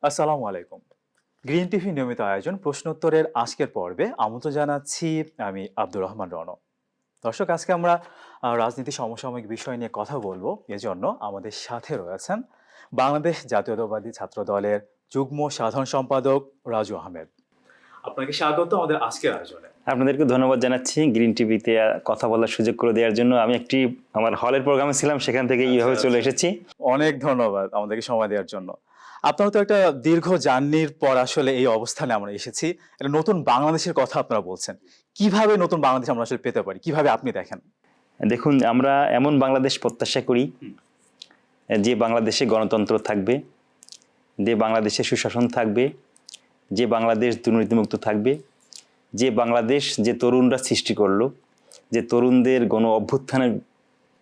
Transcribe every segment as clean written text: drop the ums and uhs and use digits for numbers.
আসসালামু আলাইকুম। Green TV নিয়মিত আয়োজন প্রশ্নোত্তরের আজকের পর্বে আমন্ত্রণ জানাচ্ছি আমি আব্দুর রহমান রণ। দর্শক, আজকে আমরা রাজনীতি সমসাময়িক বিষয় নিয়ে কথা বলবো। এজন্য আমাদের সাথে রয়েছেন বাংলাদেশ জাতীয়তাবাদী ছাত্র দলের যুগ্ম সাধারণ সম্পাদক রাজু আহমেদ। আপনাকে স্বাগত আমাদের আজকের আয়োজনে। আপনাদেরকে ধন্যবাদ জানাচ্ছি গ্রিন টিভিতে কথা বলার সুযোগ করে দেওয়ার জন্য। আমি আমার হলের প্রোগ্রামে ছিলাম, সেখান থেকে এইভাবে চলে এসেছি। অনেক ধন্যবাদ আমাদেরকে সময় দেওয়ার জন্য। আপনারা তো একটা দীর্ঘ জার্নির পর আসলে এই অবস্থানে আমরা এসেছি। একটা নতুন বাংলাদেশের কথা আপনারা বলছেন। কিভাবে নতুন বাংলাদেশ আমরা আসলে পেতে পারি? কিভাবে আপনি দেখেন? দেখুন, আমরা এমন বাংলাদেশ প্রত্যাশা করি যে বাংলাদেশে গণতন্ত্র থাকবে, যে বাংলাদেশে সুশাসন থাকবে, যে বাংলাদেশ দুর্নীতিমুক্ত থাকবে, যে বাংলাদেশ যে তরুণরা সৃষ্টি করলো, যে তরুণদের গণ অভ্যুত্থানের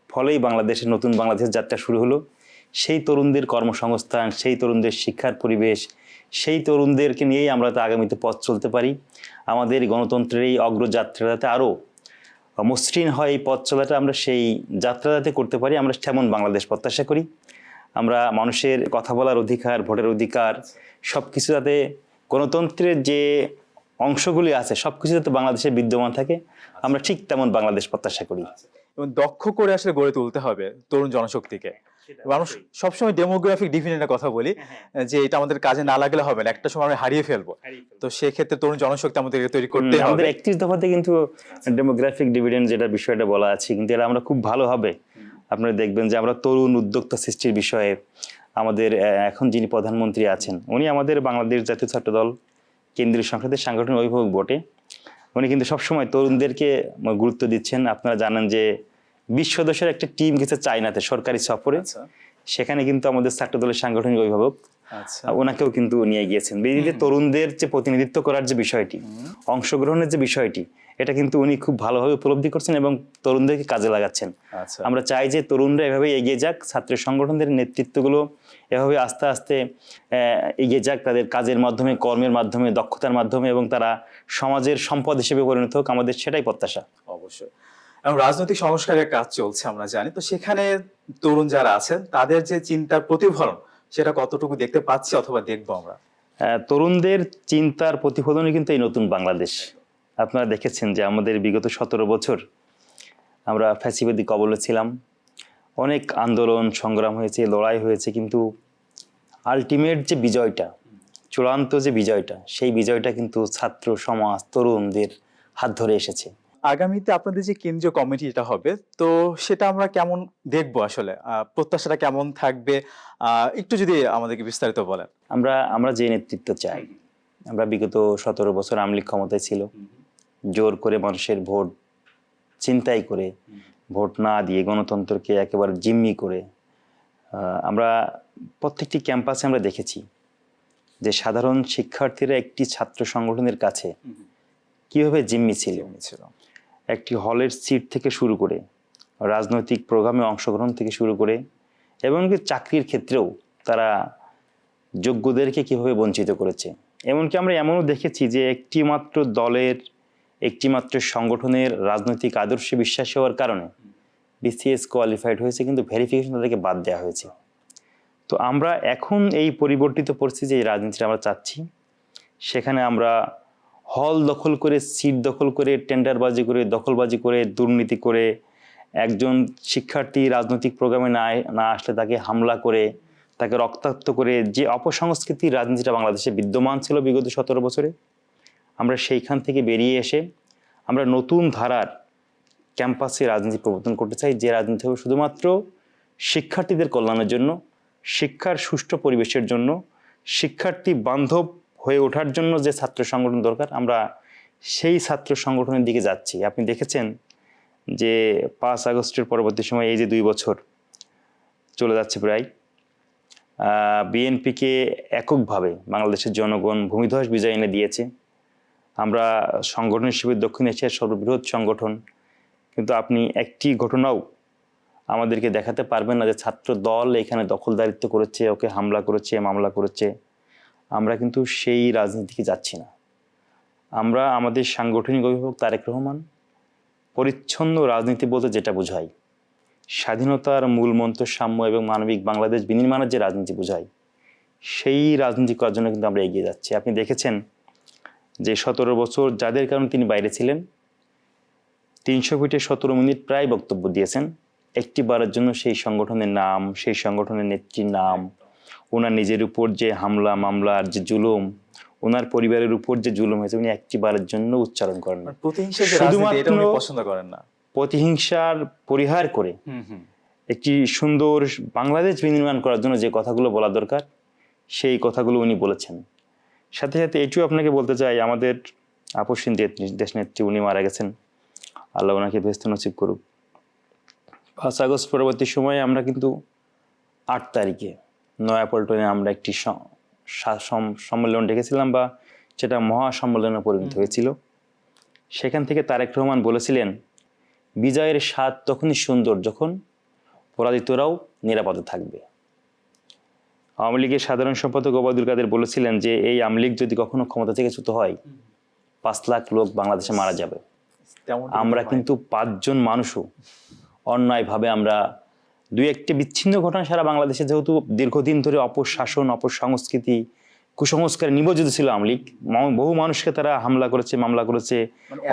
ফলেই বাংলাদেশের নতুন বাংলাদেশের যাত্রা শুরু হলো, সেই তরুণদের কর্মসংস্থান, সেই তরুণদের শিক্ষার পরিবেশ, সেই তরুণদেরকে নিয়েই আমরা তো আগামীতে পথ চলতে পারি। আমাদের গণতন্ত্রের এই অগ্রযাত্রাতে আরও মসৃণ হয় এই পথ চলাটা, আমরা সেই যাত্রা যাতে করতে পারি, আমরা তেমন বাংলাদেশ প্রত্যাশা করি। আমরা মানুষের কথা বলার অধিকার, ভোটের অধিকার, সব কিছু যাতে গণতন্ত্রের যে অংশগুলি আছে সব কিছু যাতে বাংলাদেশে বিদ্যমান থাকে, আমরা ঠিক তেমন বাংলাদেশ প্রত্যাশা করি। এবং দক্ষ করে আসলে গড়ে তুলতে হবে তরুণ জনশক্তিকে। আমরা সবসময় ডেমোগ্রাফিক ডিভিডেন্ডের কথা বলি, যে এটা আমাদের কাজে না লাগলে হবে না, একটা সময় আমরা হারিয়ে ফেলবো। তো সেক্ষেত্রে তরুণ জনশক্তি আমাদের তৈরি করতে হবে। আমাদের 31 দফাতে কিন্তু ডেমোগ্রাফিক ডিভিডেন্ড যেটা বিষয়টা বলা আছে, কিন্তু এটা আমরা খুব ভালোভাবে আপনারা দেখবেন যে আমরা তরুণ উদ্যোক্তা সৃষ্টির বিষয়ে আমাদের এখন যিনি প্রধানমন্ত্রী আছেন, উনি আমাদের বাংলাদেশ জাতীয় ছাত্র দল কেন্দ্রীয় সংসদের সাংগঠনিক অভিভাবক বটে। উনি কিন্তু সবসময় তরুণদেরকে গুরুত্ব দিচ্ছেন। আপনারা জানেন যে 20 সদস্যের একটা টিম গেছে চায়নাতে সরকারি সফরে, সেখানে কিন্তু আমাদের ছাত্র দলের সাংগঠনিক অভিভাবক ওনাকেও কিন্তু নিয়ে গিয়েছেন। বিরোধী তরুণদের যে প্রতিনিধিত্ব করার যে বিষয়টি, অংশগ্রহণের যে বিষয়টি, এটা কিন্তু উনি খুব ভালোভাবে উপলব্ধি করছেন এবং তরুণদেরকে কাজে লাগাচ্ছেন। আমরা চাই যে তরুণরা এভাবে এগিয়ে যাক, ছাত্র সংগঠনদের নেতৃত্বগুলো এভাবে আস্তে আস্তে এগিয়ে যাক, তাদের কাজের মাধ্যমে, কর্মের মাধ্যমে, দক্ষতার মাধ্যমে, এবং তারা সমাজের সম্পদ হিসেবে পরিণত হোক, আমাদের সেটাই প্রত্যাশা। অবশ্যই। এবং রাজনৈতিক সংস্কারের কাজ চলছে আমরা জানি, তো সেখানে তরুণ যারা আছেন তাদের যে চিন্তার প্রতিফলন সেটা কতটুকু দেখতে পাচ্ছি অথবা দেখবো আমরা? তরুণদের চিন্তার প্রতিফলনই কিন্তু এই নতুন বাংলাদেশ। আপনারা দেখেছেন যে আমাদের বিগত 17 বছর আমরা ফ্যাসিবাদী কবলে ছিলাম, অনেক আন্দোলন সংগ্রাম হয়েছে, লড়াই হয়েছে, কিন্তু আলটিমেট যে বিজয়টা, চূড়ান্ত যে বিজয়টা, সেই বিজয়টা কিন্তু ছাত্র সমাজ, তরুণদের হাত ধরে এসেছে। আগামীতে আপনাদের যে কেন্দ্রীয় কমিটি এটা হবে, তো সেটা আমরা কেমন দেখবো আসলে? প্রত্যাশাটা কেমন থাকবে? একটু যদি আমাদেরকে বিস্তারিত বলেন। আমরা যে নেতৃত্ব চাই, আমরা বিগত 17 বছর আওয়ামী লীগ ক্ষমতায় ছিল, জোর করে মানুষের ভোট ছিনতাই করে, ভোট না দিয়ে গণতন্ত্রকে একেবারে জিম্মি করে, আমরা প্রত্যেকটি ক্যাম্পাসে আমরা দেখেছি যে সাধারণ শিক্ষার্থীরা একটি ছাত্র সংগঠনের কাছে কিভাবে জিম্মি ছিল। একটি হলের সিট থেকে শুরু করে, রাজনৈতিক প্রোগ্রামে অংশগ্রহণ থেকে শুরু করে, এমনকি চাকরির ক্ষেত্রেও তারা যোগ্যদেরকে কিভাবে বঞ্চিত করেছে। এমনকি আমরা এমনও দেখেছি যে একটি মাত্র দলের, একটি মাত্র সংগঠনের রাজনৈতিক আদর্শে বিশ্বাসী হওয়ার কারণে বিসিএস কোয়ালিফাইড হয়েছে, কিন্তু ভেরিফিকেশন তাদেরকে বাদ দেওয়া হয়েছে। তো আমরা এখন এই পরিবর্তিত পরিস্থিতি, যে রাজনীতিটা আমরা চাচ্ছি, সেখানে আমরা হল দখল করে, সিট দখল করে, টেন্ডারবাজি করে, দখলবাজি করে, দুর্নীতি করে, একজন শিক্ষার্থী রাজনৈতিক প্রোগ্রামে না আসলে তাকে হামলা করে, তাকে রক্তাক্ত করে, যে অপসংস্কৃতির রাজনীতিটা বাংলাদেশে বিদ্যমান ছিল বিগত 17 বছরে, আমরা সেইখান থেকে বেরিয়ে এসে আমরা নতুন ধারার ক্যাম্পাসে রাজনীতি প্রবর্তন করতে চাই, যে রাজনীতি হবে শুধুমাত্র শিক্ষার্থীদের কল্যাণের জন্য, শিক্ষার সুষ্ঠু পরিবেশের জন্য, শিক্ষার্থী বান্ধব হয়ে ওঠার জন্য যে ছাত্র সংগঠন দরকার, আমরা সেই ছাত্র সংগঠনের দিকে যাচ্ছি। আপনি দেখেছেন যে 5 আগস্টের পরবর্তী সময় এই যে 2 বছর চলে যাচ্ছে প্রায়, বিএনপিকে এককভাবে বাংলাদেশের জনগণ ভূমিধ্বস বিজয় এনে দিয়েছে। আমরা সংগঠন হিসেবে দক্ষিণ এশিয়ার সর্ববৃহৎ সংগঠন, কিন্তু আপনি একটি ঘটনাও আমাদেরকে দেখাতে পারবেন না যে ছাত্র দল এখানে দখলদারিত্ব করেছে, ওকে হামলা করেছে, মামলা করেছে। আমরা কিন্তু সেই রাজনীতিকে যাচ্ছি না। আমরা আমাদের সাংগঠনিক অভিভাবক তারেক রহমান পরিচ্ছন্ন রাজনীতি বলতে যেটা বোঝাই, স্বাধীনতার মূল মন্ত্র সাম্য এবং মানবিক বাংলাদেশ বিনির্মাণের যে রাজনীতি বোঝাই, সেই রাজনীতি করার জন্য কিন্তু আমরা এগিয়ে যাচ্ছি। আপনি দেখেছেন যে 17 বছর যাদের কারণে তিনি বাইরে ছিলেন 300 ফিটে 17 মিনিট প্রায় বক্তব্য দিয়েছেন। একটি বারের জন্য সেই সংগঠনের নাম, সেই সংগঠনের নেত্রীর নাম, ওনার নিজের উপর যে হামলা মামলার যে জুলুম, ওনার পরিবারের উপর যে জুলুম হয়েছে উনি একটি বারের জন্য উচ্চারণ করেন না। প্রতিহিংসা যে রাজনীতি এটা উনি পছন্দ করেন না। প্রতিহিংসার পরিহার করে একটি সুন্দর বাংলাদেশ বিনির্মাণ করার জন্য যে কথাগুলো বলা দরকার সেই কথাগুলো উনি বলেছেন। সাথে সাথে এটিও আপনাকে বলতে চাই, আমাদের আপসহীন দেশনেত্রী উনি মারা গেছেন, আল্লাহ ওনাকে বেহেশত নসিব করুক। 5 আগস্ট পরবর্তী সময়ে আমরা কিন্তু 8 তারিখে নয়াপল্টনে আমরা একটি সম্মেলন ডেকেছিলাম, বা সেটা মহাসম্মেলনে পরিণত হয়েছিল। সেখান থেকে তারেক রহমান বলেছিলেন বিজয়ের স্বাদ তখনই সুন্দর যখন পরাজিতরাও নিরাপদে থাকবে। আওয়ামী লীগের সাধারণ সম্পাদক ওবায়দুল কাদের বলেছিলেন যে এই আওয়ামী লীগ যদি কখনো ক্ষমতা থেকে চ্যুত হয় 5 লাখ লোক বাংলাদেশে মারা যাবে। আমরা কিন্তু 5 জন মানুষও অন্যায়ভাবে আমরা 2-1টি বিচ্ছিন্ন ঘটনা সারা বাংলাদেশে, যেহেতু দীর্ঘদিন ধরে অপশাসন, অপসংস্কৃতি, কুসংস্কারে নিমজ্জিত ছিল আওয়ামী লীগ, বহু মানুষকে তারা হামলা করেছে, মামলা করেছে,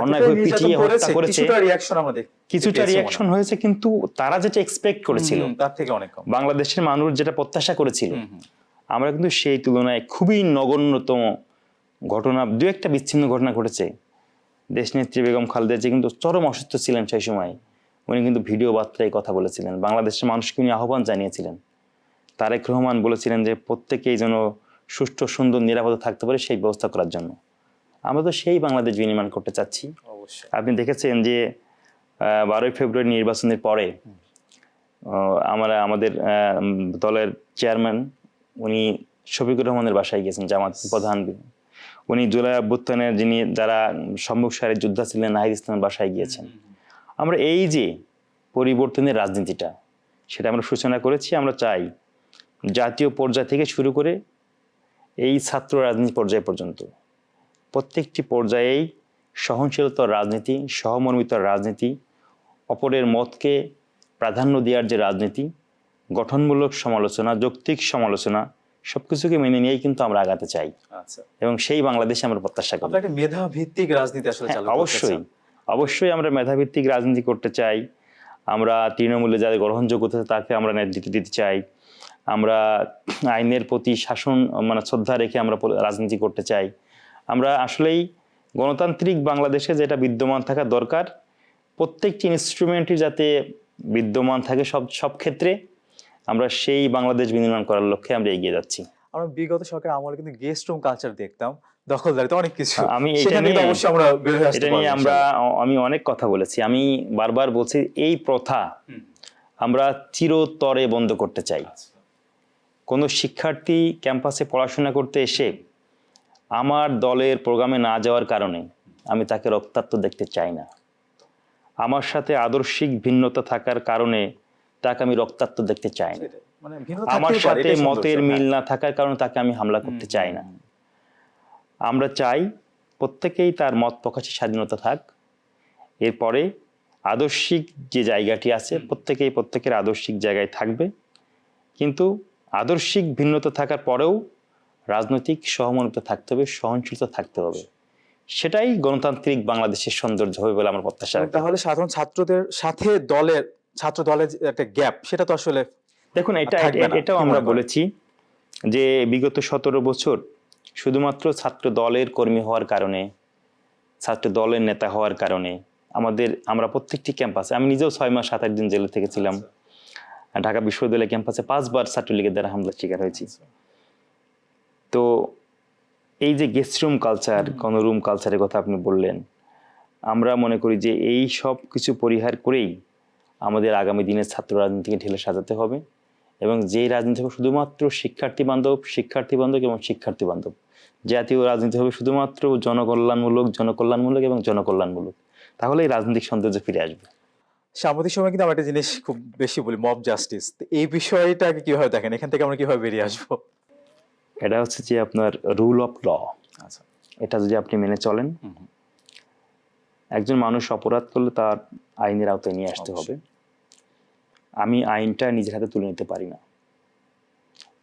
অন্যায়ভাবে পিটিয়ে হত্যা করেছে। কিছুটা রিয়াকশন হয়েছে, কিন্তু তারা যেটা এক্সপেক্ট করেছিল তার থেকে অনেক কম, বাংলাদেশের মানুষ যেটা প্রত্যাশা করেছিল, আমরা কিন্তু সেই তুলনায় খুবই নগণ্যতম ঘটনা, 2-1টা বিচ্ছিন্ন ঘটনা ঘটেছে। দেশনেত্রী বেগম খালেদা জিয়া কিন্তু চরম অসুস্থ ছিলেন সেই সময়, উনি কিন্তু ভিডিও বার্তায় কথা বলেছিলেন, বাংলাদেশের মানুষকে উনি আহ্বান জানিয়েছিলেন। তারেক রহমান বলেছিলেন যে প্রত্যেকেই যেন সুষ্ঠু, সুন্দর, নিরাপদে থাকতে পারে সেই ব্যবস্থা করার জন্য। আমরা তো সেই বাংলাদেশ বিনির্মাণ করতে চাচ্ছি। আপনি দেখেছেন যে 12ই ফেব্রুয়ারি নির্বাচনের পরে আমাদের দলের চেয়ারম্যান উনি শফিকুর রহমানের বাসায় গেছেন, জামাত প্রধান। উনি জুলাই অভ্যুত্থানের যারা সম্মুখ সারির যোদ্ধা ছিলেন নাহিদ ইসলামের বাসায় গিয়েছেন। আমরা এই যে পরিবর্তনের রাজনীতিটা, সেটা আমরা সূচনা করেছি। আমরা চাই জাতীয় পর্যায় থেকে শুরু করে এই ছাত্র রাজনীতি পর্যায় পর্যন্ত প্রত্যেকটি পর্যায়েই সহনশীলতার রাজনীতি, সহমর্মিতার রাজনীতি, অপরের মতকে প্রাধান্য দেওয়ার যে রাজনীতি, গঠনমূলক সমালোচনা, যৌক্তিক সমালোচনা, সবকিছুকে মেনে নিয়েই কিন্তু আমরা আগাতে চাই। এবং সেই বাংলাদেশে আমরা প্রত্যাশা করি। একটা মেধাভিত্তিক রাজনীতি আসলে চালু করতে অবশ্যই অবশ্যই আমরা মেধাভিত্তিক রাজনীতি করতে চাই। আমরা তৃণমূলে যাদের গ্রহণযোগ্যতা তাকে আমরা নেতৃত্ব দিতে চাই। আমরা আইনের প্রতি শাসন শ্রদ্ধা রেখে আমরা রাজনীতি করতে চাই। আমরা আসলেই গণতান্ত্রিক বাংলাদেশে যেটা বিদ্যমান থাকা দরকার, প্রত্যেকটি ইনস্ট্রুমেন্টই যাতে বিদ্যমান থাকে সব ক্ষেত্রে, আমরা সেই বাংলাদেশ বিনির্মাণ করার লক্ষ্যে আমরা এগিয়ে যাচ্ছি। আমরা বিগত সরকারের আমলে কিন্তু গেস্ট রুম কালচার দেখতাম, দখলদারিতে অনেক কিছু। আমি এটা নিয়ে আমি অনেক কথা বলেছি। আমি বারবার বলছি এই প্রথা আমরা চিরতরে বন্ধ করতে চাই। কোনো শিক্ষার্থী ক্যাম্পাসে পড়াশোনা করতে এসে আমার দলের প্রোগ্রামে না যাওয়ার কারণে আমি তাকে রক্তাক্ত দেখতে চাই না। আমার সাথে আদর্শিক ভিন্নতা থাকার কারণে তাকে আমি রক্তাক্ত দেখতে চাই না। আমার সাথে মতের মিল না থাকার কারণে তাকে আমি হামলা করতে চাই না। আমরা চাই প্রত্যেকেই তার মত প্রকাশের স্বাধীনতা থাক। এরপরে আদর্শিক যে জায়গাটি আছে প্রত্যেকের আদর্শিক জায়গায় থাকবে, কিন্তু আদর্শিক ভিন্নতা থাকার পরেও রাজনৈতিক সহমর্মিতা থাকতে হবে, সহনশীলতা থাকতে হবে। সেটাই গণতান্ত্রিক বাংলাদেশের সৌন্দর্য হবে বলে আমার প্রত্যাশা। তাহলে সাধারণ ছাত্রদের সাথে ছাত্র দলের একটা গ্যাপ, সেটা তো আসলে দেখুন, এটাও আমরা বলেছি যে বিগত 17 বছর শুধুমাত্র ছাত্র দলের কর্মী হওয়ার কারণে, ছাত্র দলের নেতা হওয়ার কারণে আমরা প্রত্যেকটি ক্যাম্পাসে, আমি নিজেও 6 মাস 7-8 দিন জেলে থেকেছিলাম। ঢাকা বিশ্ববিদ্যালয় ক্যাম্পাসে 5 বার ছাত্রলীগের দ্বারা হামলার শিকার হয়েছি। তো এই যে গেস্ট রুম কালচার, কোন রুম কালচারের কথা আপনি বললেন, আমরা মনে করি যে এই সব কিছু পরিহার করেই আমাদের আগামী দিনের ছাত্র রাজনীতিকে ঢেলে সাজাতে হবে, এবং যেই রাজনীতি হবে শুধুমাত্র শিক্ষার্থী বান্ধব এবং শিক্ষার্থী বান্ধব। জাতীয় রাজনীতি হবে শুধুমাত্র জনকল্যাণমূলক এবং জনকল্যাণমূলক। তাহলে এই রাজনৈতিক সৌন্দর্য ফিরে আসবে। সাম্প্রতিক সময় কিন্তু আমরা একটা জিনিস খুব বেশি বলি, মব জাস্টিস। এই বিষয়টাকে কিভাবে দেখেন? এখান থেকে আমরা কিভাবে বেরিয়ে আসবো? এটা হচ্ছে যে আপনার রুল অফ ল। আচ্ছা, এটা যদি আপনি মেনে চলেন, একজন মানুষ অপরাধ করলে তার আইনের আওতায় নিয়ে আসতে হবে। আমি আইনটা নিজের হাতে তুলে নিতে পারি না।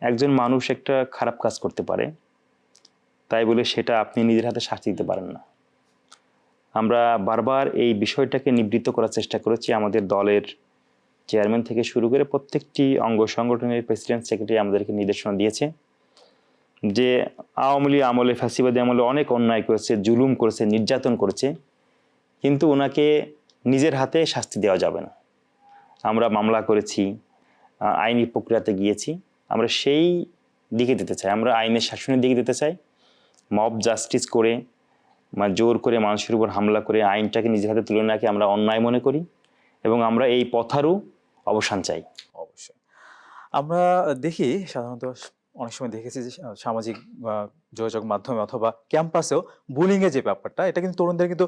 একজন মানুষ একটা খারাপ কাজ করতে পারে, তাই বলে সেটা আপনি নিজের হাতে শাস্তি দিতে পারেন না। আমরা বারবার এই বিষয়টাকে নিবৃত্ত করার চেষ্টা করেছি। আমাদের দলের চেয়ারম্যান থেকে শুরু করে প্রত্যেকটি অঙ্গ সংগঠনের প্রেসিডেন্ট সেক্রেটারি আমাদেরকে নির্দেশনা দিয়েছে যে আওয়ামী লীগ আমলে, ফ্যাসিবাদী আমলে অনেক অন্যায় করেছে, জুলুম করেছে, নির্যাতন করেছে, কিন্তু ওনাকে নিজের হাতে শাস্তি দেওয়া যাবে না। আমরা মামলা করেছি, আইনি প্রক্রিয়াতে গিয়েছি, আমরা সেই দিকে দিতে চাই, আমরা আইনের শাসনের দিকে দিতে চাই। মব জাস্টিস করে, জোর করে মানুষের উপর হামলা করে আইনটাকে নিজের হাতে তুলে নেওয়াকে আমরা অন্যায় মনে করি এবং আমরা এই পথারও অবসান চাই। অবশ্যই। আমরা দেখি সাধারণত অনেক সময় দেখেছি যে সামাজিক যোগাযোগ মাধ্যমে অথবা ক্যাম্পাসেও বুলিং এর যে ব্যাপারটা, এটা কিন্তু তরুণদের কিন্তু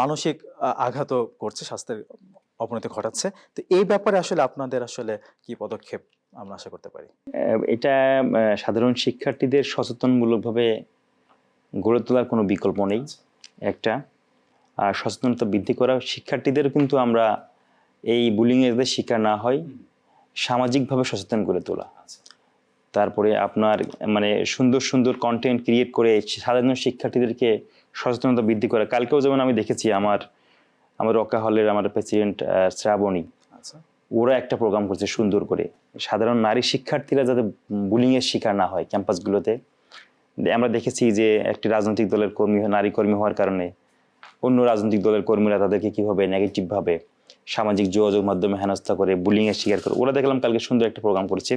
মানসিক আঘাতও করছে, স্বাস্থ্যের অবনতি ঘটাচ্ছে। তো এই ব্যাপারে আসলে আপনাদের আসলে কি পদক্ষেপ আমরা আশা করতে পারি? এটা সাধারণ শিক্ষার্থীদের সচেতনমূলকভাবে গড়ে তোলার কোনো বিকল্প নেই। একটা সচেতনতা বৃদ্ধি করা, শিক্ষার্থীদের কিন্তু আমরা এই বুলিংয়ের শিকার না হয় সামাজিকভাবে সচেতন করে তোলা। তারপরে আপনার সুন্দর সুন্দর কন্টেন্ট ক্রিয়েট করে সাধারণ শিক্ষার্থীদেরকে সচেতনতা বৃদ্ধি করা। কালকেও যেমন আমি দেখেছি আমার রকা হলের আমার প্রেসিডেন্ট শ্রাবণী, ওরা একটা প্রোগ্রাম করছে সুন্দর করে, সাধারণ নারী শিক্ষার্থীরা যাতে বুলিংয়ের শিকার না হয় ক্যাম্পাসগুলোতে। আমরা দেখেছি যে একটি রাজনৈতিক দলের নারী কর্মী হওয়ার কারণে অন্য রাজনৈতিক দলের কর্মীরা তাদেরকে কীভাবে নেগেটিভভাবে সামাজিক যোগাযোগ মাধ্যমে হেনস্থা করে, বুলিংয়ের শিকার করে। ওরা দেখলাম কালকে সুন্দর একটা প্রোগ্রাম করেছে।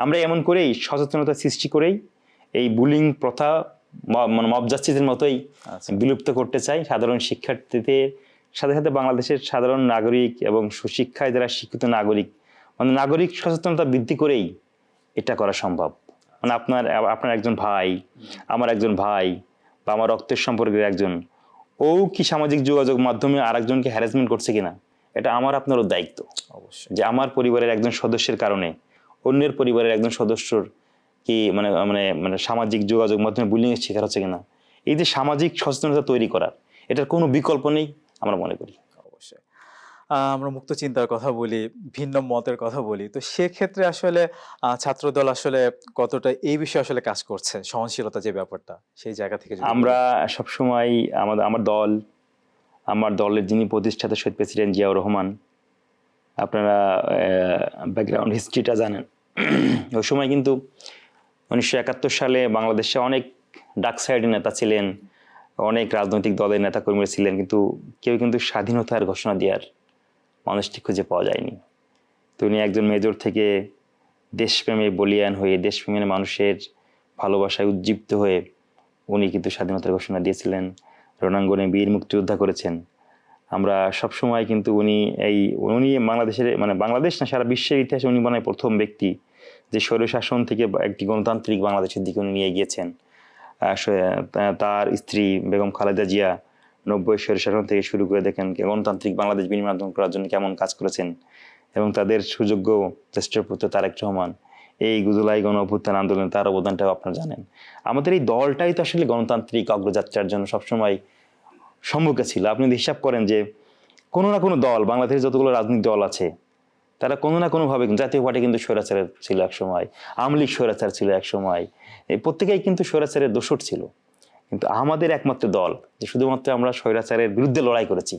আমরা এমন করেই সচেতনতা সৃষ্টি করেই এই বুলিং প্রথা মব জাস্টিসের মতোই বিলুপ্ত করতে চাই। সাধারণ শিক্ষার্থীদের সাথে সাথে বাংলাদেশের সাধারণ নাগরিক এবং সুশিক্ষায় যারা শিক্ষিত নাগরিক, নাগরিক সচেতনতা বৃদ্ধি করেই এটা করা সম্ভব। আপনার একজন ভাই, আমার একজন ভাই, বা আমার রক্তের সম্পর্কের একজন, ও কি সামাজিক যোগাযোগ মাধ্যমে আরেকজনকে হ্যারাসমেন্ট করছে কিনা, এটা আমার আপনারও দায়িত্ব। অবশ্যই যে আমার পরিবারের একজন সদস্যের কারণে অন্যের পরিবারের একজন সদস্যর কি সামাজিক যোগাযোগ মাধ্যমে বুলিংয়ের শিকার হচ্ছে কিনা, এই যে সামাজিক সচেতনতা তৈরি করার, এটার কোনো বিকল্প নেই আমরা মনে করি। অবশ্যই আমরা মুক্ত চিন্তার কথা বলি, ভিন্ন মতের কথা বলি, তো সেক্ষেত্রে আসলে ছাত্রদল আসলে কতটা এই বিষয়ে আসলে কাজ করছে, সহনশীলতা যে ব্যাপারটা, সেই জায়গা থেকে আমরা সবসময় আমার দলের যিনি প্রতিষ্ঠাতা শহীদ প্রেসিডেন্ট জিয়াউর রহমান, আপনারা ব্যাকগ্রাউন্ড হিস্ট্রিটা জানেন। ওই সময় কিন্তু 1971 সালে বাংলাদেশে অনেক ডার্ক সাইডের নেতা ছিলেন, অনেক রাজনৈতিক দলের নেতাকর্মীরা ছিলেন, কিন্তু কেউ কিন্তু স্বাধীনতার ঘোষণা দেওয়ার মানুষটি খুঁজে পাওয়া যায়নি। তো উনি একজন মেজর থেকে দেশপ্রেমে বলিয়ান হয়ে, দেশপ্রেমের মানুষের ভালোবাসায় উজ্জীবিত হয়ে উনি কিন্তু স্বাধীনতার ঘোষণা দিয়েছিলেন, রণাঙ্গনে বীর মুক্তিযোদ্ধা করেছেন। আমরা সবসময় কিন্তু উনি বাংলাদেশের বাংলাদেশ না, সারা বিশ্বের ইতিহাসে উনি প্রথম ব্যক্তি যে স্বৈরশাসন থেকে একটি গণতান্ত্রিক বাংলাদেশের দিকে উনি নিয়ে গিয়েছেন। তার স্ত্রী বেগম খালেদা জিয়া 90 স্বৈরশাসন থেকে শুরু করে দেখেন গণতান্ত্রিক বাংলাদেশ বিনির্মাণ করার জন্য কেমন কাজ করেছেন, এবং তাদের সুযোগ্য জ্যেষ্ঠ পুত্র তারেক রহমান এই জুলাই গণ অভ্যুত্থান আন্দোলনে তার অবদানটাও আপনারা জানেন। আমাদের এই দলটাই তো আসলে গণতান্ত্রিক অগ্রযাত্রার জন্য সবসময় সম্মুখে ছিল। আপনি হিসাব করেন যে কোনো না কোনো দল, বাংলাদেশের যতগুলো রাজনৈতিক দল আছে, তারা কোনো না কোনোভাবে, জাতীয় পার্টি কিন্তু স্বৈরাচারের ছিল এক সময়, আওয়ামী লীগ স্বৈরাচার ছিল এক সময়, এই প্রত্যেকেই কিন্তু স্বৈরাচারের দোসর ছিল। কিন্তু আমাদের একমাত্র দল যে শুধুমাত্র আমরা স্বৈরাচারের বিরুদ্ধে লড়াই করেছি,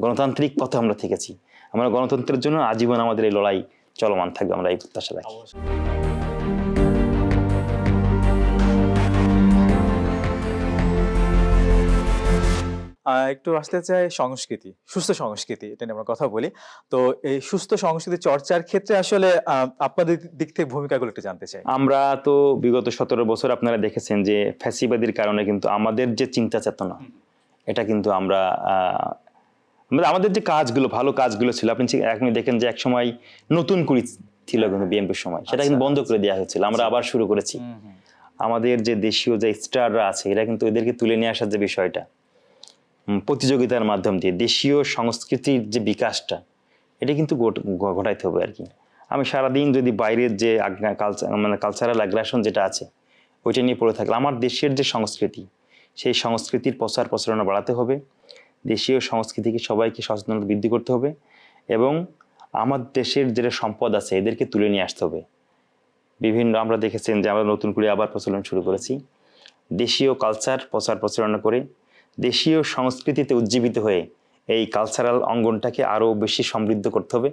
গণতান্ত্রিক পথে আমরা থেকেছি। আমরা গণতন্ত্রের জন্য আজীবন আমাদের এই লড়াই চলমান থাকবে, আমরা এই প্রত্যাশা রাখি। একটু আসতে চাই সংস্কৃতি, সুস্থ সংস্কৃতি, এটা নিয়ে আমরা কথা বলি। তো এই সুস্থ সংস্কৃতি চর্চার ক্ষেত্রে আসলে আপনাদের দিক থেকে ভূমিকাগুলো একটু জানতে চাই। আমরা তো বিগত 17 বছর আপনারা দেখেছেন যে ফ্যাসিবাদীর কারণে কিন্তু আমাদের যে চিন্তা চেতনা, এটা কিন্তু আমাদের যে কাজগুলো, ভালো কাজগুলো ছিল, আপনি দেখেন যে একসময় নতুন কুড়ি ছিল কিন্তু বিএনপির সময়, সেটা কিন্তু বন্ধ করে দেওয়া হয়েছিল, আমরা আবার শুরু করেছি। আমাদের যে দেশীয় যে স্টাররা আছে, এরা কিন্তু এদেরকে তুলে নিয়ে আসার যে বিষয়টা, প্রতিযোগিতার মাধ্যম দিয়ে দেশীয় সংস্কৃতির যে বিকাশটা, এটা কিন্তু ঘটাইতে হবে আর কি। আমি সারাদিন যদি বাইরের যে কালচারাল অ্যাগ্রেশন যেটা আছে ওইটা নিয়ে পড়ে থাকলে, আমার দেশের যে সংস্কৃতি, সেই সংস্কৃতির প্রচারণা বাড়াতে হবে, দেশীয় সংস্কৃতিকে সবাইকে সচেতনতা বৃদ্ধি করতে হবে, এবং আমার দেশের যেটা সম্পদ আছে এদেরকে তুলে নিয়ে আসতে হবে। বিভিন্ন আমরা দেখেছেন যে আমরা নতুন করে আবার প্রচলন শুরু করেছি, দেশীয় কালচার প্রচার প্রচারণা করে দেশীয় সংস্কৃতিতে উজ্জীবিত হয়ে এই কালচারাল অঙ্গনটাকে আরও বেশি সমৃদ্ধ করতে হবে,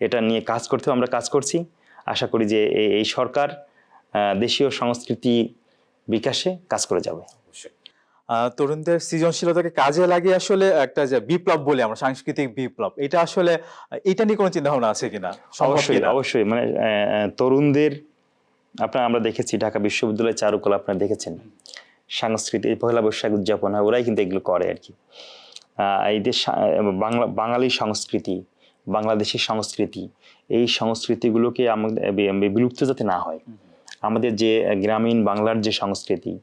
এটা নিয়ে কাজ করতে হবে। আমরা কাজ করছি, আশা করি যে এই সরকার দেশীয় সংস্কৃতি বিকাশে কাজ করে যাবে। তরুণদের সৃজনশীলতাকে কাজে লাগিয়ে আসলে একটা যে বিপ্লব বলে আমরা, সাংস্কৃতিক বিপ্লব, এটা আসলে এটা নিয়ে কোনো চিন্তা ভাবনা আছে কিনা? অবশ্যই অবশ্যই, মানে তরুণদের আমরা দেখেছি ঢাকা বিশ্ববিদ্যালয়ের চারুকলা আপনারা দেখেছেন, সাংস্কৃতিক পহেলা বৈশাখ উদযাপন হয়, ওরাই কিন্তু এগুলো করে আর কি। এই যে বাঙালি সংস্কৃতি, বাংলাদেশের সংস্কৃতি, এই সংস্কৃতিগুলোকে আমাদের বিলুপ্ত যাতে না হয়। আমাদের যে গ্রামীণ বাংলার যে সংস্কৃতি,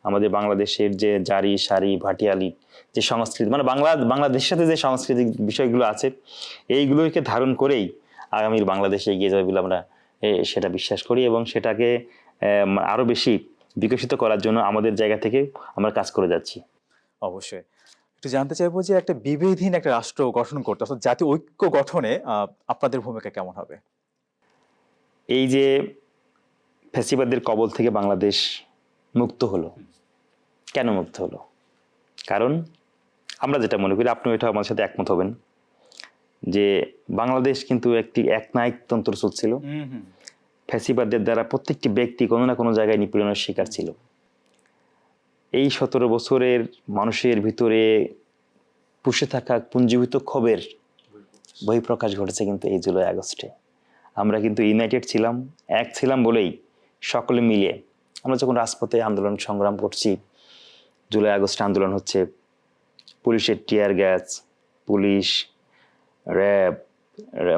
আমাদের বাংলাদেশের যে জারি সারি ভাটিয়ালি যে সংস্কৃতি, মানে বাংলাদেশের সাথে যে সাংস্কৃতিক বিষয়গুলো আছে, এইগুলোকে ধারণ করেই আগামীর বাংলাদেশে এগিয়ে যাবে বলে আমরা সেটা বিশ্বাস করি, এবং সেটাকে আরো বেশি বিকশিত করার জন্য আমাদের জায়গা থেকে আমরা কাজ করে যাচ্ছি। অবশ্যই। একটু জানতে চাইবো যে একটা বিভেদহীন একটা রাষ্ট্র গঠন করতে, অর্থাৎ জাতীয় ঐক্য গঠনে আপনাদের ভূমিকা কেমন হবে? এই যে ফ্যাসিবাদের কবল থেকে বাংলাদেশ মুক্ত হলো, কেন মুক্ত হলো? কারণ আমরা যেটা মনে করি, আপনি এটা আমার সাথে একমত হবেন, যে বাংলাদেশ কিন্তু একটি একনায়কতন্ত্র চলছিল। ফ্যাসিবাদের দ্বারা প্রত্যেকটি ব্যক্তি কোনো না কোনো জায়গায় নিপীড়নের শিকার ছিল। এই 17 বছরের মানুষের ভিতরে পুষে থাকা পুঞ্জীভূত ক্ষোভের বহিঃপ্রকাশ ঘটেছে কিন্তু এই জুলাই আগস্টে। আমরা কিন্তু ইউনাইটেড ছিলাম, এক ছিলাম বলেই সকলে মিলে আমরা যখন রাজপথে আন্দোলন সংগ্রাম করছি, জুলাই আগস্ট আন্দোলন হচ্ছে, পুলিশের টিয়ার গ্যাস, পুলিশ, র্যাব,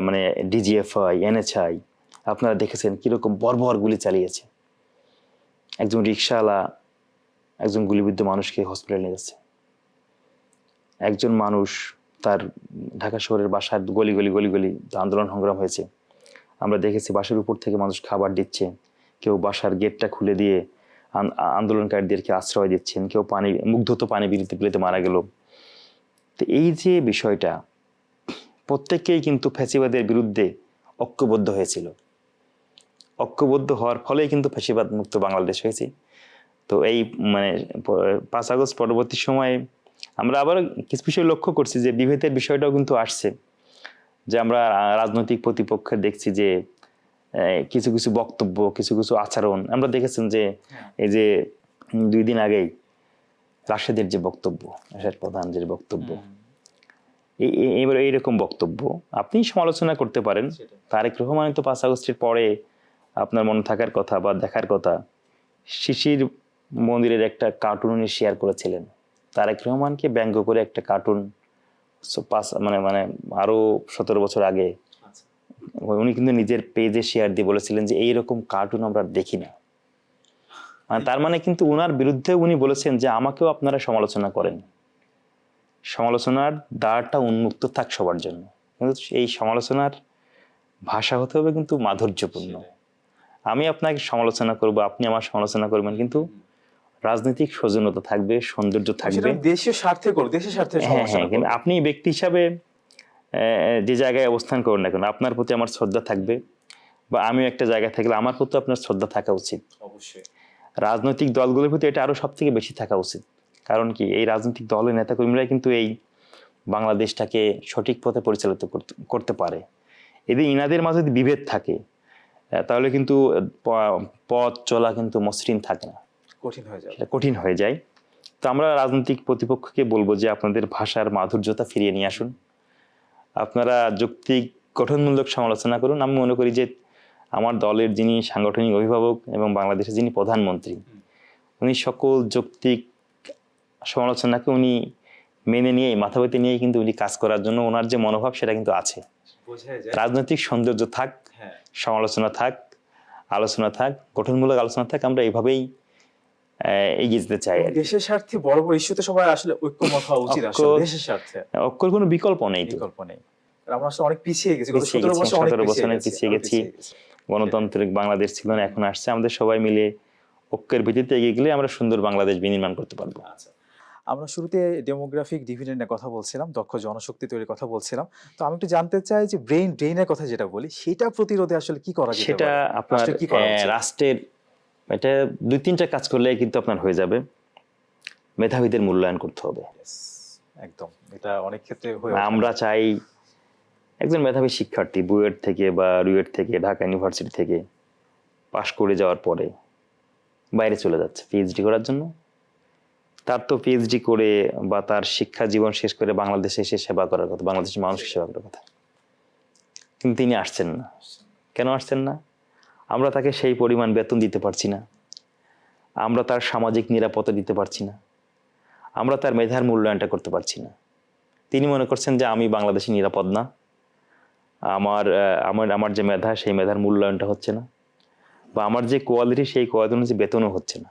মানে ডিজিএফআই, এনএচআই, আপনারা দেখেছেন কিরকম বর্বর গুলি চালিয়েছে। একজন রিক্সাওয়ালা একজন গুলিবিদ্ধ মানুষকে হসপিটালে নিয়ে যাচ্ছে, একজন মানুষ তার ঢাকা শহরের বাসার গলি গলি গলি গলি আন্দোলন সংগ্রাম হয়েছে, আমরা দেখেছি বাসার উপর থেকে মানুষ খাবার দিচ্ছে, কেউ বাসার গেটটা খুলে দিয়ে আন্দোলনকারীদেরকে আশ্রয় দিচ্ছেন, কেউ মুগ্ধত পানি বিলিতে মারা গেল। তো এই যে বিষয়টা, প্রত্যেককেই কিন্তু ফ্যাসিবাদের বিরুদ্ধে ঐক্যবদ্ধ হয়েছিল, ঐক্যবদ্ধ হওয়ার ফলেই কিন্তু ফ্যাসিবাদ মুক্ত বাংলাদেশ হয়েছে। তো এই মানে 5 আগস্ট পরবর্তী সময়ে আমরা আবার কিছু বিষয় লক্ষ্য করছি যে বিভেদের বিষয়টাও কিন্তু আসছে, যে আমরা রাজনৈতিক প্রতিপক্ষের দেখছি যে কিছু কিছু বক্তব্য, কিছু কিছু আচরণ, আমরা দেখেছেন যে এই যে 2 দিন আগেই রাশেদের যে বক্তব্য, রাশেদ প্রধান যে বক্তব্য, এবার এইরকম বক্তব্য আপনি সমালোচনা করতে পারেন। তারেক রহমান তো 5 আগস্টের পরে আপনার মনে থাকার কথা বা দেখার কথা, শিশির মন্দিরের একটা কার্টুন উনি শেয়ার করেছিলেন, তারেক রহমানকে ব্যঙ্গ করে একটা কার্টুন, মানে মানে আরো 17 বছর আগে উনি কিন্তু নিজের পেজে শেয়ার দিয়ে বলেছিলেন যে এইরকম কার্টুন আমরা দেখি না। তার মানে কিন্তু উনার বিরুদ্ধে উনি বলেছেন যে আমাকেও আপনারা সমালোচনা করেন, সমালোচনার দ্বারটা উন্মুক্ত থাক সবার জন্য, কিন্তু এই সমালোচনার ভাষা হতে হবে কিন্তু মাধুর্যপূর্ণ। আমি আপনাকে সমালোচনা করব, আপনি আমার সমালোচনা করবেন, কিন্তু রাজনৈতিক সৌজন্যতা থাকবে, সৌন্দর্য থাকবে, দেশের স্বার্থে করব, দেশের স্বার্থে সমালোচনা করব। আপনি ব্যক্তি হিসাবে যে জায়গায় অবস্থান করেন না কেন, আপনার প্রতি আমার শ্রদ্ধা থাকবে, বা আমিও একটা জায়গায় থাকলে আমার প্রতি আপনার শ্রদ্ধা থাকা উচিত। অবশ্যই রাজনৈতিক দলগুলোর প্রতি এটা আরো সব থেকে বেশি থাকা উচিত। কারণ কি, এই রাজনৈতিক দলের নেতাকর্মীরা কিন্তু এই বাংলাদেশটাকে সঠিক পথে পরিচালিত করতে পারে। এদের ইনাদের মাঝে যদি বিভেদ থাকে, তাহলে কিন্তু পথ চলা কিন্তু মসৃণ থাকে না, কঠিন হয়ে যায়। তো আমরা রাজনৈতিক প্রতিপক্ষকে বলবো যে আপনাদের ভাষার মাধুর্যতা ফিরিয়ে নিয়ে আসুন, আপনারা যৌক্তিক গঠনমূলক সমালোচনা করুন। আমি মনে করি যে আমার দলের যিনি সাংগঠনিক অভিভাবক এবং বাংলাদেশের যিনি প্রধানমন্ত্রী, উনি সকল যৌক্তিক সমালোচনাকে উনি মেনে নিয়ে মাথা পেতে নিয়ে কিন্তু উনি কাজ করার জন্য ওনার যে মনোভাব সেটা কিন্তু আছে। রাজনৈতিক সৌন্দর্য থাক, সমালোচনা থাক, আলোচনা থাক, গঠনমূলক আলোচনা থাক, আমরা এইভাবেই এগিয়ে যেতে চাই। দেশের স্বার্থে বড় বড় ইস্যুতে সবাই আসলে ঐক্যমত হওয়া উচিত, আসলে দেশের স্বার্থে ঐক্যের কোনো বিকল্প নেই। আমরা আসলে অনেক পিছিয়ে গেছি, 17 বছর পিছিয়ে গেছি। গণতান্ত্রিক বাংলাদেশ ছিল না, এখন আসছে। আমাদের সবাই মিলে ঐক্যের ভিত্তিতে এগিয়ে গেলে আমরা সুন্দর বাংলাদেশ বিনির্মাণ করতে পারবো। আমরা শুরুতে ডেমোগ্রাফিক ডিভিডেন্ডের কথা বলছিলাম, দক্ষ জনশক্তি তৈরির কথা বলছিলাম। তো আমি একটু জানতে চাই যে ড্রেইনের কথা যেটা বলি, সেটা প্রতিরোধে আসলে কি করা যেতে সেটা পারে? আপনার রাষ্ট্রের কি করা উচিত? রাষ্ট্রের এটা ২-৩টা কাজ করলে কিন্তু আপনার হয়ে যাবে। মেধাবীদের মূল্যায়ন করতে হবে। Yes, একদম। এটা অনেক ক্ষেত্রে হয়ে ওঠে না। আমরা চাই একজন মেধাবী শিক্ষার্থী বুয়েট থেকে বা রুয়েট থেকে ঢাকা ইউনিভার্সিটি থেকে পাশ করে যাওয়ার পরে বাইরে চলে যাচ্ছে পিএইচডি করার জন্য। তার তো পিএইচডি করে বা তার শিক্ষা জীবন শেষ করে বাংলাদেশে এসে সেবা করার কথা, বাংলাদেশের মানুষকে সেবা করার কথা, কিন্তু তিনি আসছেন না। কেন আসছেন না? আমরা তাকে সেই পরিমাণ বেতন দিতে পারছি না, আমরা তার সামাজিক নিরাপত্তা দিতে পারছি না, আমরা তার মেধার মূল্যায়নটা করতে পারছি না। তিনি মনে করছেন যে আমি বাংলাদেশে নিরাপদ না, আমার আমার আমার যে মেধা সেই মেধার মূল্যায়নটা হচ্ছে না, বা আমার যে কোয়ালিটি সেই কোয়ালিটি অনুযায়ী বেতনও হচ্ছে না,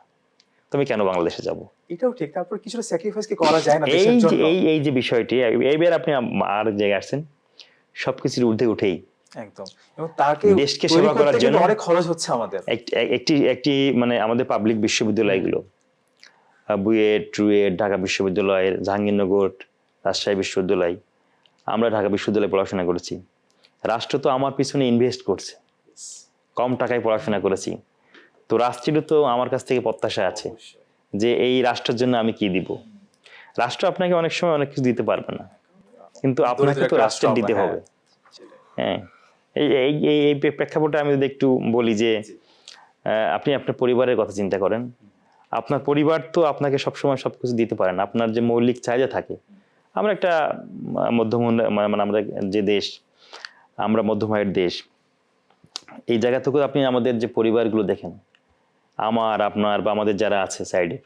তো আমি কেন বাংলাদেশে যাব? এটাও ঠিক। তারপর কিছুটা স্যাক্রিফাইস কি করা যায় না এই দেশের যে জন্য? এই যে বিষয়টি, এইবার আপনি আর জায়গায় আসছেন, সবকিছুর ঊর্ধ্বে উঠেই একদম। এবং তাকে দেশকে তৈরি সেবা করতে করার কিন্তু জন্য অনেক খরচ হচ্ছে আমাদের। একটি একটি মানে আমাদের পাবলিক বিশ্ববিদ্যালয়গুলো, বুয়েট, রুয়েট, ঢাকা বিশ্ববিদ্যালয়ের, জাহাঙ্গীরনগর, রাজশাহী বিশ্ববিদ্যালয়, আমরা ঢাকা বিশ্ববিদ্যালয়ে পড়াশোনা করেছি। রাষ্ট্র তো আমার পিছনে ইনভেস্ট করছে, কম টাকায় পড়াশোনা করেছি, তো রাষ্ট্রেরও তো আমার কাছ থেকে প্রত্যাশা আছে যে এই রাষ্ট্রের জন্য আমি কি দিব। রাষ্ট্র আপনাকে অনেক সময় অনেক কিছু দিতে পারবে না, কিন্তু আপনাকে দরিদ্র তো একটা রাষ্ট্রের রাষ্ট্র দিতে আমরা, হবে। সেটাই। হ্যাঁ, এই এই এই এই প্রেক্ষাপটে আমি যদি একটু বলি যে আপনি আপনার পরিবারের কথা চিন্তা করেন। আপনার পরিবার তো আপনাকে সবসময় সবকিছু দিতে পারে না, আপনার যে মৌলিক চাহিদা থাকে। আমরা একটা মধ্যম মানে আমরা যে দেশ, আমরা মধ্যম আয়ের দেশ, এই জায়গা থেকে আপনি আমাদের যে পরিবারগুলো দেখেন, আমার আপনার বা আমাদের যারা আছে সাইডে,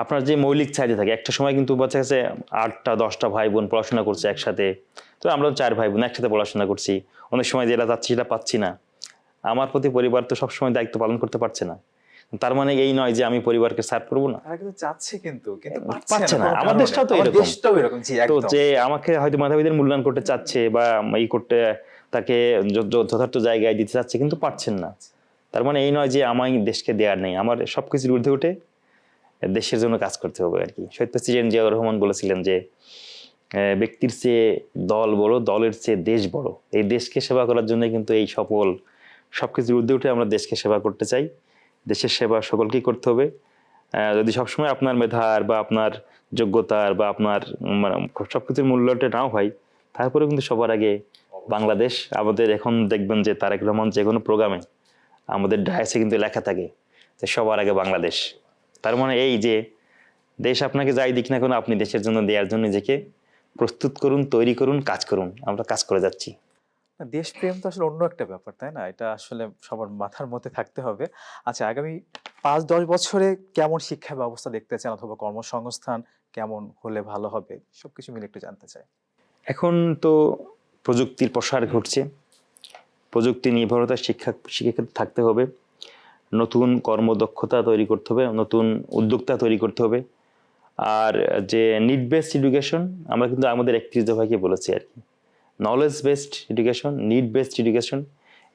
আপনার যে মৌলিক চাহিদা থাকে, একটা সময় কিন্তু বাচ্চা কাছে 8টা 10টা ভাই বোন পড়াশোনা করছে একসাথে, তো আমরাও 4 ভাই বোন একসাথে পড়াশোনা করছি, অনেক সময় যেটা চাচ্ছি সেটা পাচ্ছি না। আমার প্রতি পরিবার তো সবসময় দায়িত্ব পালন করতে পারছে না, তার মানে এই নয় যে আমি পরিবারকে সার্ভ করবো না। তারা কিন্তু চাচ্ছে, কিন্তু পাচ্ছে না। কোনো আমার কারণে। দেশটাও তো আমার এরকম। দেশটাও এরকম। জি, তো একদম। যে আমাকে হয়তো মেধাবীদের মূল্যায়ন করতে চাচ্ছে বা ই করতে, তাকে যথার্থ জায়গায় দিতে চাচ্ছে, কিন্তু পারছেন না। তার মানে এই নয় যে আমায় দেশকে দেওয়ার নেই, আমার সবকিছুর ঊর্ধ্বে উঠে দেশের জন্য কাজ করতে হবে আর কি। শহীদ প্রেসিডেন্ট জিয়াউর রহমান বলেছিলেন যে ব্যক্তির চেয়ে দল বড়, দলের চেয়ে দেশ বড়। এই দেশকে সেবা করার জন্য কিন্তু এই সবকিছুর ঊর্ধ্বে উঠে আমরা দেশকে সেবা করতে চাই। দেশের সেবা সকলকেই করতে হবে। যদি সবসময় আপনার মেধার বা আপনার যোগ্যতার বা আপনার মানে সবকিছুর মূল্যটা নাও হয়, তারপরেও কিন্তু সবার আগে বাংলাদেশ। আমাদের এখন দেখবেন যে তারেক রহমান যে কোনো প্রোগ্রামে আমাদের ডায়াসে কিন্তু লেখা থাকে যে সবার আগে বাংলাদেশ। তার মানে এই যে দেশ আপনাকে যাই দিক না কেন, আপনি দেশের জন্য দেওয়ার জন্য নিজেকে প্রস্তুত করুন, তৈরি করুন, কাজ করুন। আমরা কাজ করে যাচ্ছি। না, দেশপ্রেম তো আসলে অন্য একটা ব্যাপার, তাই না? এটা আসলে সবার মাথার মধ্যে থাকতে হবে। আচ্ছা, আগামী ৫-১০ বছরে কেমন শিক্ষা ব্যবস্থা দেখতে চান, অথবা কর্মসংস্থান কেমন হলে ভালো হবে? সবকিছু মিলে একটু জানতে চাই। এখন তো প্রযুক্তির প্রসার ঘটছে, প্রযুক্তি নির্ভরতা শিক্ষাক্ষেত্রে থাকতে হবে, নতুন কর্মদক্ষতা তৈরি করতে হবে, নতুন উদ্যোক্তা তৈরি করতে হবে। আর যে নিড বেসড এডুকেশন, আমরা কিন্তু আমাদের 31 দফাকে বলেছি আর কি, knowledge based education, need based education,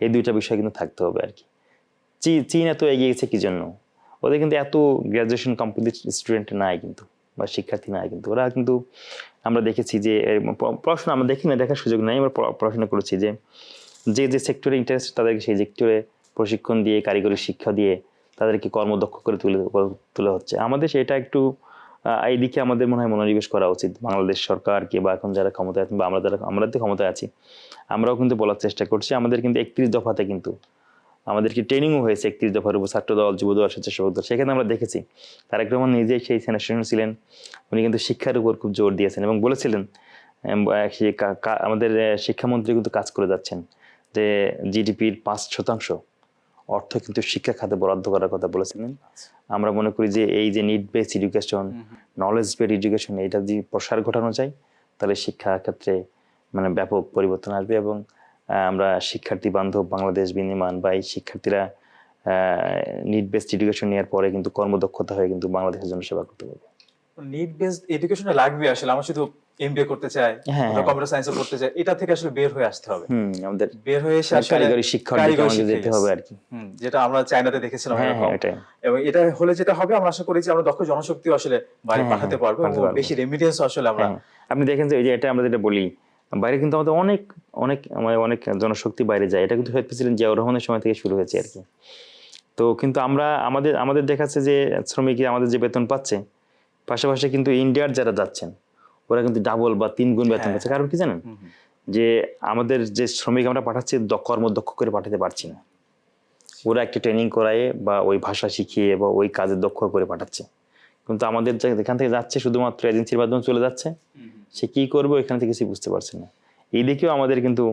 এই দুইটা বিষয় কিন্তু থাকতে হবে আর কি। চীন এত এগিয়ে গেছে কি জন্য? ওদের কিন্তু এত গ্রাজুয়েশন কমপ্লিট স্টুডেন্ট নাই কিন্তু, বা শিক্ষার্থী নাই কিন্তু। ওরা কিন্তু আমরা দেখেছি যে পড়াশোনা আমরা দেখি না, দেখার সুযোগ নাই, আমরা পড়াশোনা করেছি যে যে সেক্টরে ইন্টারেস্ট তাদেরকে সেই সেক্টরে প্রশিক্ষণ দিয়ে, কারিগরি শিক্ষা দিয়ে তাদেরকে কর্মদক্ষ করে তুলে হচ্ছে। আমাদের সেটা একটু এইদিকে আমাদের মনে হয় মনোনিবেশ করা উচিত, বাংলাদেশ সরকারকে বা এখন যারা ক্ষমতায় আছেন বা আমরা তো ক্ষমতায় আছি, আমরাও কিন্তু বলার চেষ্টা করছি। আমাদের কিন্তু 31 দফাতে কিন্তু আমাদেরকে ট্রেনিংও হয়েছে 31 দফার উপর, ছাত্র দল, যুব দল, স্বেচ্ছাসেবক দল। সেখানে আমরা দেখেছি তারেক রহমান নিজেই সেই সেনেশন ছিলেন, উনি কিন্তু শিক্ষার উপর খুব জোর দিয়েছেন এবং বলেছিলেন আমাদের শিক্ষামন্ত্রী কিন্তু কাজ করে যাচ্ছেন যে জিডিপির 5% অর্থ কিন্তু শিক্ষা খাতে বরাদ্দ করার কথা বলেছিলেন। আমরা মনে করি যে এই যে need based education, knowledge based education, এটা যদি প্রসার ঘটানো যায়, তাহলে শিক্ষা ক্ষেত্রে মানে ব্যাপক পরিবর্তন আসবে এবং আমরা শিক্ষার্থী বান্ধব বাংলাদেশ বিনির্মাণ বা এই শিক্ষার্থীরা নিড বেসড এডুকেশন নেওয়ার পরে কিন্তু কর্মদক্ষতা হয়ে কিন্তু বাংলাদেশের জন্য সেবা করতে পারবে। নিড বেসড এডুকেশনে লাগবে আসলে। আমার শুধু এমবিএ করতে চায়, হ্যাঁ, হ্যাঁ। কম্পিউটার সায়েন্সে করতে চায়, এটা থেকে আসলে বের হয়ে আসতে হবে। আমাদের বের হয়ে এসে আসলে কারিগরি শিক্ষার দিকে কারিগরি আমাদের যেতে শিক্ষায় হবে আর কি। যেটা আমরা চায়নাতে দেখেছিলাম হ্যাঁ, এরকম। হ্যাঁ, এটাই। এবং এটা হলে যেটা হবে, আমরা আশা করি যে আমরা দক্ষ জনশক্তি আসলে বাইরে হ্যাঁ, পাঠাতে হ্যাঁ, পারবো এবং পাঠাতে পারবো। বেশি রেমিটেন্স আসলে আমরা হ্যাঁ, আপনি দেখেন যে এই যে এটা আমরা যেটা বলি, বাইরে কিন্তু আমাদের অনেক অনেক অনেক জনশক্তি বাইরে যায়, এটা কিন্তু প্রেসিডেন্ট জিয়াউর রহমানের সময় থেকে শুরু হয়েছে আর কি। তো কিন্তু আমরা আমাদের দেখাচ্ছে যে শ্রমিকরা আমাদের যে বেতন পাচ্ছে, পাশাপাশি কিন্তু ইন্ডিয়ার যারা যাচ্ছেন ওরা কিন্তু ডাবল বা 3 গুণ বেতন পাচ্ছে। কারণ কি জানেন, যে আমাদের যে শ্রমিক আমরা পাঠাচ্ছি কর্মদক্ষ করে পাঠাতে পারছি না, ওরা একটা ট্রেনিং করায় বা ওই ভাষা শিখিয়ে বা ওই কাজে দক্ষ করে পাঠাচ্ছে। কিন্তু আমাদের এখান থেকে যাচ্ছে শুধুমাত্র এজেন্সির মাধ্যমে চলে যাচ্ছে, সে কি করবে এখান থেকে কিছু বুঝতে পারছে না। এই দিকেও আমাদের কিন্তু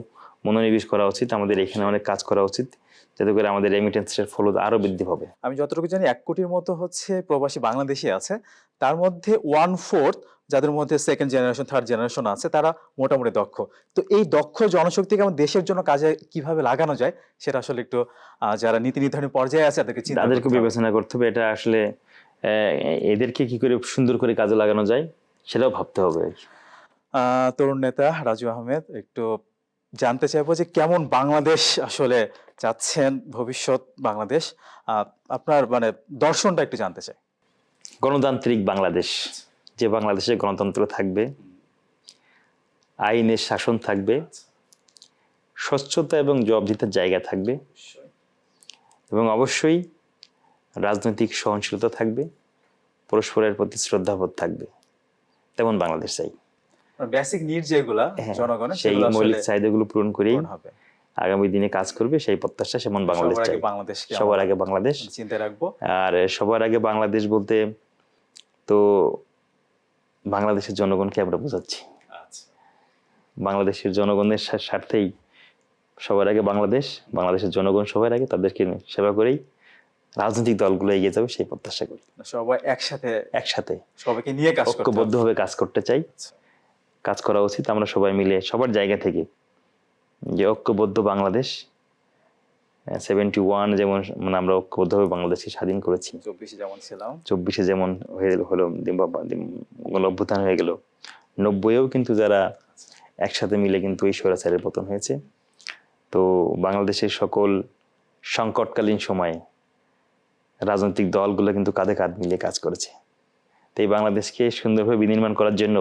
মনোনিবেশ করা উচিত, আমাদের এখানে অনেক কাজ করা উচিত, যাতে করে আমাদের রেমিটেন্সের ফলো আরো বৃদ্ধি পাবে। আমি যতটুকু জানি 1 কোটির মতো হচ্ছে প্রবাসী বাংলাদেশি আছে, তার মধ্যে 1/4 যাদের মধ্যে সেকেন্ড জেনারেশন থার্ড জেনারেশন আছে তারা মোটামুটি দক্ষ। তো এই দক্ষ জনশক্তিকে আমার দেশের জন্য কাজে কিভাবে লাগানো যায় সেটা আসলে একটু যারা নীতি নির্ধারণী পর্যায়ে আছে তাদেরকে চিন্তা তাদেরকে করতে হবে। বিবেচনা করতে হবে, এটা আসলে এদেরকে কি করে সুন্দর করে কাজে লাগানো যায় সেটাও ভাবতে হবে। তরুণ নেতা রাজু আহমেদ, একটু জানতে চাইবো যে কেমন বাংলাদেশ আসলে চাচ্ছেন, ভবিষ্যৎ বাংলাদেশ আপনার মানে দর্শনটা একটু জানতে চাই। গণতান্ত্রিক বাংলাদেশ, যে বাংলাদেশে গণতন্ত্র থাকবে, আইনের শাসন থাকবে, স্বচ্ছতা এবং জবাবদিহিতার জায়গা থাকবে, এবং অবশ্যই রাজনৈতিক সহনশীলতা থাকবে, পরস্পরের প্রতি শ্রদ্ধাবোধ থাকবে, তেমন বাংলাদেশ চাই। বেসিক নিড যেগুলা জনগণের সেই সেগুলো মৌলিক আসলে চাহিদাগুলো পূরণ করেই পূরণ হবে। আগামী দিনে কাজ করবে, সেই প্রত্যাশা সেমন বাংলাদেশ সবার চাই। আগে বাংলাদেশকে সবার আমরা আগে বাংলাদেশ চিন্তায় রাখবো। আর সবার আগে বাংলাদেশ বলতে তো বাংলাদেশের জনগণকে আমরা বোঝাচ্ছি। বাংলাদেশের জনগণের স্বার্থেই সবার আগে বাংলাদেশের জনগণ সবার আগে, তাদেরকে সেবা করেই রাজনৈতিক দলগুলো এগিয়ে যাবে সেই প্রত্যাশা করি। সবাই একসাথে সবাইকে নিয়ে কাজ করতে হবে, ঐক্যবদ্ধভাবে কাজ করতে চাই, কাজ করা উচিত। আমরা সবাই মিলে সবার জায়গা থেকে যে ঐক্যবদ্ধ বাংলাদেশ 71 যেমন মানে আমরা ঐক্যবদ্ধভাবে বাংলাদেশকে স্বাধীন করেছি, 24 যেমন ছিলাম, 24 যেমন হলো অভ্যুত্থান হয়ে গেল, 90-এও কিন্তু যারা একসাথে মিলে কিন্তু এই স্বৈরাচারের পতন হয়েছে। তো বাংলাদেশের সকল সংকটকালীন সময়ে রাজনৈতিক দলগুলো কিন্তু কাঁধে কাঁধ মিলিয়ে কাজ করেছে। তো এই বাংলাদেশকে সুন্দরভাবে বিনির্মাণ করার জন্য,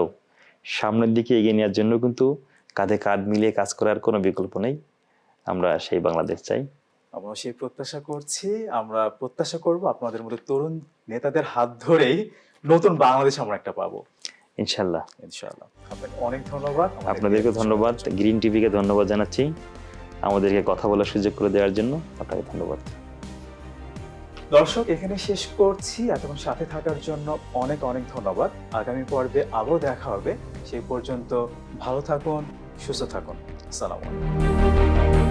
সামনের দিকে এগিয়ে নেওয়ার জন্য কিন্তু কাঁধে কাঁধ মিলিয়ে কাজ করার কোনো বিকল্প নেই। আমরা সেই বাংলাদেশ চাই, আমরা সেই প্রত্যাশা করছি। আমরা প্রত্যাশা করব আপনাদের মতো তরুণ নেতাদের হাত ধরেই নতুন বাংলাদেশ আমরা একটা পাবো ইনশাল্লাহ। আপনাকে অনেক ধন্যবাদ। আপনাদেরকে ধন্যবাদ, গ্রিন টিভিকে ধন্যবাদ জানাচ্ছি আমাদেরকে কথা বলার সুযোগ করে দেওয়ার জন্য। আপনাকে ধন্যবাদ। দর্শক, এখানে শেষ করছি। এতক্ষণ সাথে থাকার জন্য অনেক অনেক ধন্যবাদ। আগামী পর্বে আবারও দেখা হবে। সেই পর্যন্ত ভালো থাকুন, সুস্থ থাকুন। আসসালামু আলাইকুম।